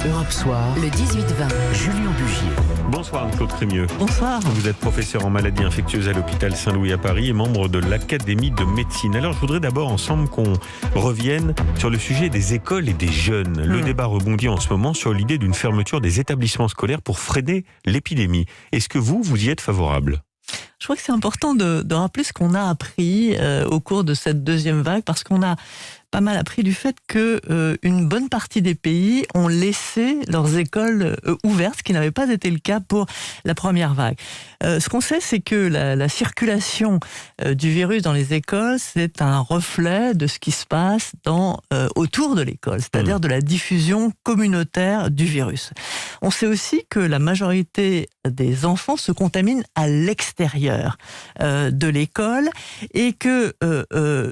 Europe Soir, le 18-20. Julien Bugier. Bonsoir Claude Crémieux. Bonsoir. Vous êtes professeur en maladies infectieuses à l'hôpital Saint-Louis à Paris et membre de l'Académie de médecine. Alors je voudrais d'abord ensemble qu'on revienne sur le sujet des écoles et des jeunes. Le débat rebondit en ce moment sur l'idée d'une fermeture des établissements scolaires pour freiner l'épidémie. Est-ce que vous y êtes favorable ? Je crois que c'est important de rappeler ce qu'on a appris au cours de cette deuxième vague, parce qu'on a pas mal appris du fait que une bonne partie des pays ont laissé leurs écoles ouvertes, ce qui n'avait pas été le cas pour la première vague. Ce qu'on sait, c'est que la circulation du virus dans les écoles, c'est un reflet de ce qui se passe autour de l'école, c'est-à-dire de la diffusion communautaire du virus. On sait aussi que la majorité des enfants se contaminent à l'extérieur de l'école et que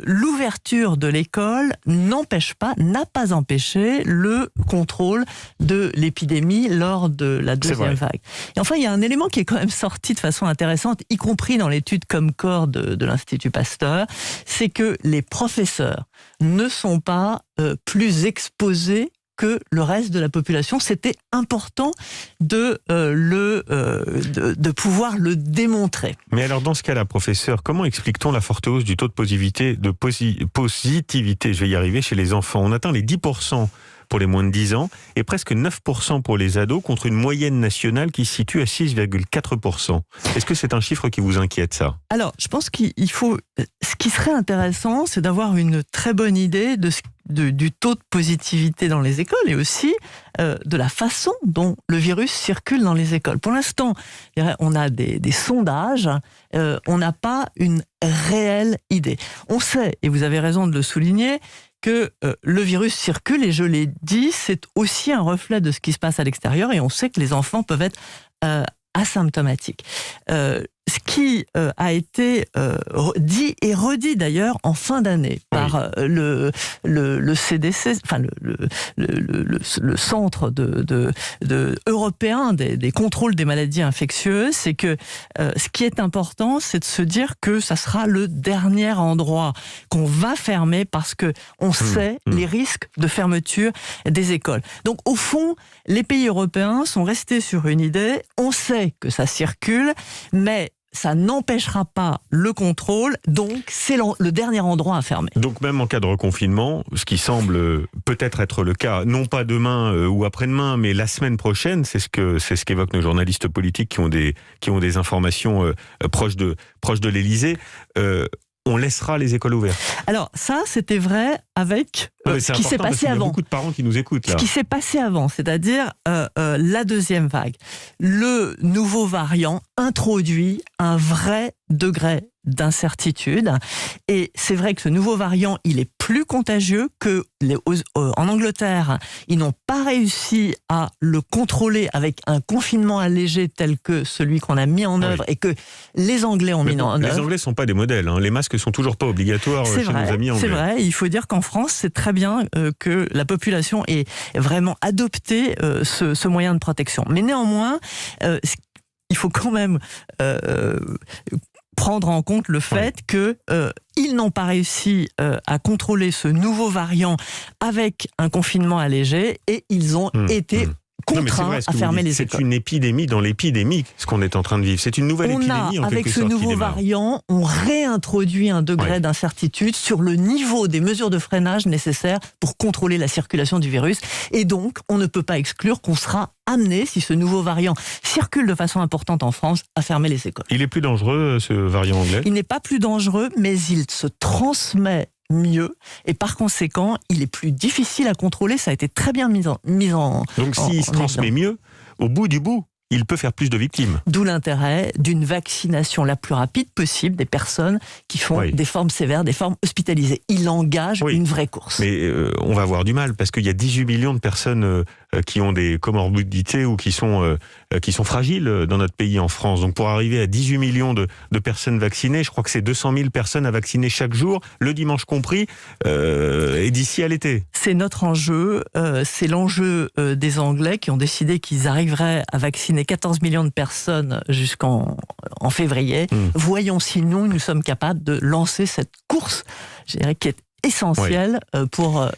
l'ouverture de l'école n'a pas empêché le contrôle de l'épidémie lors de la deuxième vague. Et enfin, il y a un élément qui est quand même sorti de façon intéressante, y compris dans l'étude Comcor de l'Institut Pasteur, c'est que les professeurs ne sont pas plus exposés que le reste de la population. C'était important de pouvoir le démontrer. Mais alors dans ce cas-là, professeur, comment explique-t-on la forte hausse du taux de positivité, je vais y arriver, chez les enfants ? On atteint les 10% pour les moins de 10 ans et presque 9% pour les ados, contre une moyenne nationale qui se situe à 6,4%. Est-ce que c'est un chiffre qui vous inquiète, ça ? Alors, je pense qu'il faut... Ce qui serait intéressant, c'est d'avoir une très bonne idée du taux de positivité dans les écoles et aussi de la façon dont le virus circule dans les écoles. Pour l'instant, on a des sondages, on n'a pas une réelle idée. On sait, et vous avez raison de le souligner, que le virus circule, et je l'ai dit, c'est aussi un reflet de ce qui se passe à l'extérieur, et on sait que les enfants peuvent être asymptomatiques. Ce qui a été dit et redit d'ailleurs en fin d'année par le CDC, enfin le centre européen des contrôles des maladies infectieuses, c'est que ce qui est important, c'est de se dire que ça sera le dernier endroit qu'on va fermer, parce que on sait les risques de fermeture des écoles. Donc au fond, les pays européens sont restés sur une idée. On sait que ça circule, mais ça n'empêchera pas le contrôle, donc c'est le dernier endroit à fermer. Donc même en cas de reconfinement, ce qui semble peut-être être le cas, non pas demain ou après-demain, mais la semaine prochaine, c'est ce qu'évoquent nos journalistes politiques qui ont des informations proches de l'Élysée, on laissera les écoles ouvertes. Alors ça, c'était vrai avec ce qui s'est passé avant. Il y a beaucoup de parents qui nous écoutent là. Ce qui s'est passé avant, c'est-à-dire la deuxième vague. Le nouveau variant introduit un vrai degré d'incertitude. Et c'est vrai que ce nouveau variant, il est plus contagieux que en Angleterre. Ils n'ont pas réussi à le contrôler avec un confinement allégé tel que celui qu'on a mis en œuvre et que les Anglais ont mis en œuvre. Les Anglais ne sont pas des modèles. Les masques sont toujours pas obligatoires chez nos amis anglais. C'est vrai. Il faut dire qu'en France, c'est très bien que la population ait vraiment adopté ce moyen de protection. Mais néanmoins, il faut quand même prendre en compte le fait qu'ils n'ont pas réussi à contrôler ce nouveau variant avec un confinement allégé, et ils ont été contraints à fermer les écoles. C'est une épidémie dans l'épidémie, ce qu'on est en train de vivre. C'est une nouvelle épidémie en quelque sorte. Avec ce nouveau variant, on réintroduit un degré d'incertitude sur le niveau des mesures de freinage nécessaires pour contrôler la circulation du virus. Et donc, on ne peut pas exclure qu'on sera amené, si ce nouveau variant circule de façon importante en France, à fermer les écoles. Il est plus dangereux, ce variant anglais ? Il n'est pas plus dangereux, mais il se transmet mieux, et par conséquent, il est plus difficile à contrôler. Ça a été très bien mis en Donc s'il se transmet mieux, au bout du bout, il peut faire plus de victimes. D'où l'intérêt d'une vaccination la plus rapide possible des personnes qui font des formes sévères, des formes hospitalisées. Il engage une vraie course. Mais on va avoir du mal, parce qu'il y a 18 millions de personnes qui ont des comorbidités ou qui sont fragiles dans notre pays, en France. Donc pour arriver à 18 millions de personnes vaccinées, je crois que c'est 200 000 personnes à vacciner chaque jour, le dimanche compris, et d'ici à l'été. C'est notre enjeu, c'est l'enjeu des Anglais qui ont décidé qu'ils arriveraient à vacciner 14 millions de personnes jusqu'en février. Voyons si nous sommes capables de lancer cette course, je dirais, qui est essentielle pour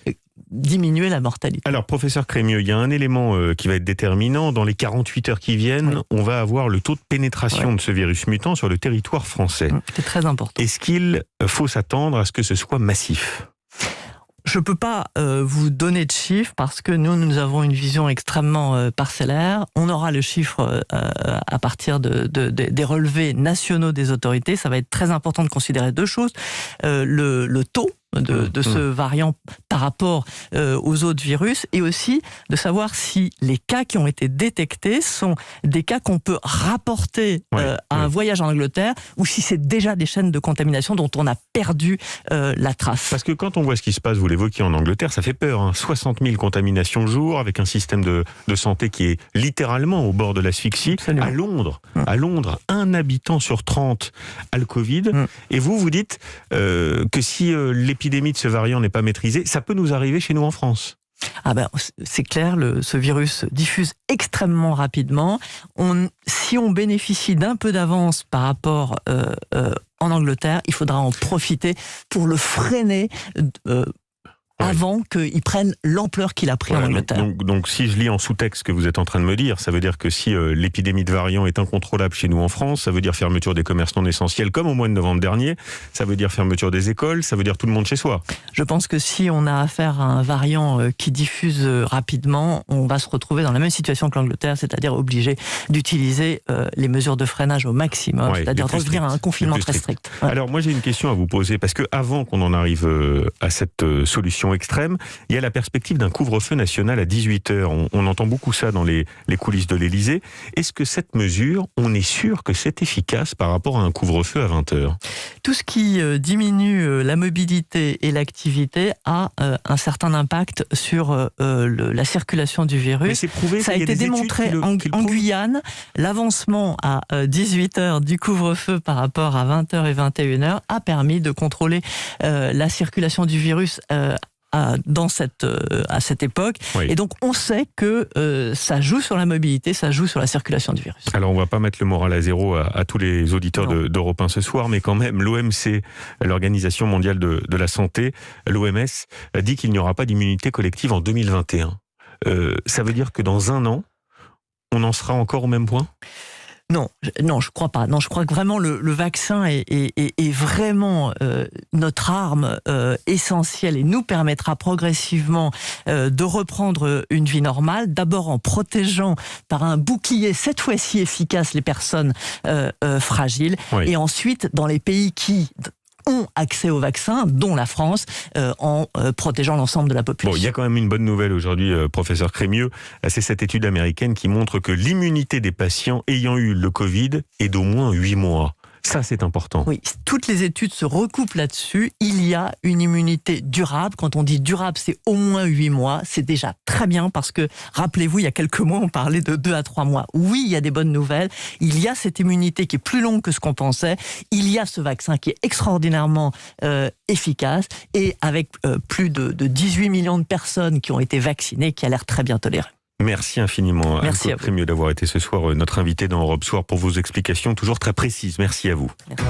diminuer la mortalité. Alors, professeur Crémieux, il y a un élément qui va être déterminant. Dans les 48 heures qui viennent, on va avoir le taux de pénétration de ce virus mutant sur le territoire français. C'est très important. Est-ce qu'il faut s'attendre à ce que ce soit massif ? Je ne peux pas vous donner de chiffres parce que nous avons une vision extrêmement parcellaire. On aura le chiffre à partir des relevés nationaux des autorités. Ça va être très important de considérer deux choses. Le taux de ce variant par rapport aux autres virus et aussi de savoir si les cas qui ont été détectés sont des cas qu'on peut rapporter à un voyage en Angleterre ou si c'est déjà des chaînes de contamination dont on a perdu la trace. Parce que quand on voit ce qui se passe, vous l'évoquiez en Angleterre, ça fait peur. Hein. 60 000 contaminations jour avec un système de santé qui est littéralement au bord de l'asphyxie. Absolument. À Londres, un habitant sur 30 a le Covid. Et vous dites que si l'épidémie de ce variant n'est pas maîtrisée, ça peut nous arriver chez nous en France. Ah ben, c'est clair, ce virus diffuse extrêmement rapidement. Si on bénéficie d'un peu d'avance par rapport en Angleterre, il faudra en profiter pour le freiner avant qu'il prenne l'ampleur qu'il a pris en Angleterre. Donc si je lis en sous-texte ce que vous êtes en train de me dire, ça veut dire que si l'épidémie de variant est incontrôlable chez nous en France, ça veut dire fermeture des commerces non essentiels comme au mois de novembre dernier, ça veut dire fermeture des écoles, ça veut dire tout le monde chez soi. Je pense que si on a affaire à un variant qui diffuse rapidement, on va se retrouver dans la même situation que l'Angleterre, c'est-à-dire obligé d'utiliser les mesures de freinage au maximum, c'est-à-dire revenir à un confinement très strict. Alors moi j'ai une question à vous poser, parce que avant qu'on en arrive à cette solution extrême, il y a la perspective d'un couvre-feu national à 18h. On entend beaucoup ça dans les coulisses de l'Élysée. Est-ce que cette mesure, on est sûr que c'est efficace par rapport à un couvre-feu à 20h ? Tout ce qui diminue la mobilité et l'activité a un certain impact sur la circulation du virus. Mais c'est prouvé, ça a été démontré en Guyane. L'avancement à 18h du couvre-feu par rapport à 20h et 21h a permis de contrôler la circulation du virus à cette époque. Et donc on sait que ça joue sur la mobilité, ça joue sur la circulation du virus. Alors on va pas mettre le moral à zéro à tous les auditeurs d'Europe 1 ce soir, mais quand même l'OMC, l'Organisation mondiale de la santé, l'OMS, dit qu'il n'y aura pas d'immunité collective en 2021. Ça veut dire que dans un an, on en sera encore au même point ? Non, je crois pas. Non, je crois que vraiment le vaccin est vraiment notre arme essentielle et nous permettra progressivement de reprendre une vie normale. D'abord en protégeant par un bouclier, cette fois-ci efficace, les personnes fragiles. Et ensuite, dans les pays qui ont accès au vaccin, dont la France, en protégeant l'ensemble de la population. Bon, il y a quand même une bonne nouvelle aujourd'hui, professeur Crémieux. C'est cette étude américaine qui montre que l'immunité des patients ayant eu le Covid est d'au moins 8 mois. Ça, c'est important. Oui, toutes les études se recoupent là-dessus. Il y a une immunité durable. Quand on dit durable, c'est au moins 8 mois. C'est déjà très bien parce que, rappelez-vous, il y a quelques mois, on parlait de 2 à 3 mois. Oui, il y a des bonnes nouvelles. Il y a cette immunité qui est plus longue que ce qu'on pensait. Il y a ce vaccin qui est extraordinairement efficace et avec plus de 18 millions de personnes qui ont été vaccinées, qui a l'air très bien toléré. Merci infiniment. Merci à vous. Crémieux d'avoir été ce soir notre invité dans Europe Soir pour vos explications toujours très précises. Merci à vous. Merci.